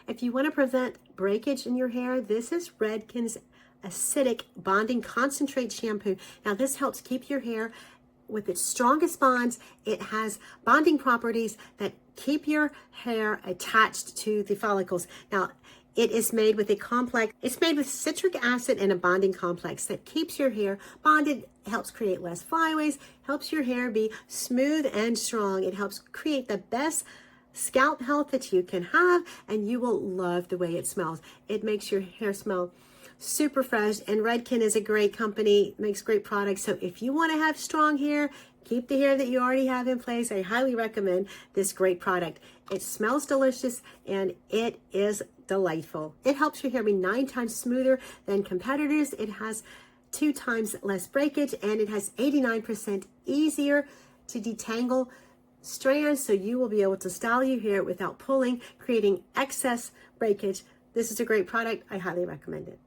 If you want to prevent breakage in your hair, this is Redken's Acidic Bonding Concentrate Shampoo. Now this helps keep your hair with its strongest bonds. It has bonding properties that keep your hair attached to the follicles. Now, it is made with it's made with citric acid and a bonding complex that keeps your hair bonded, helps create less flyaways, helps your hair be smooth and strong. It helps create the best scalp health that you can have, and you will love the way it smells. It makes your hair smell super fresh, and Redken is a great company, makes great products. So if you want to have strong hair, keep the hair that you already have in place, I highly recommend this great product. It smells delicious and it is delightful. It helps your hair be 9 times smoother than competitors. It has 2 times less breakage, and it has 89% easier to detangle strands, so you will be able to style your hair without pulling, creating excess breakage. This is a great product. I highly recommend it.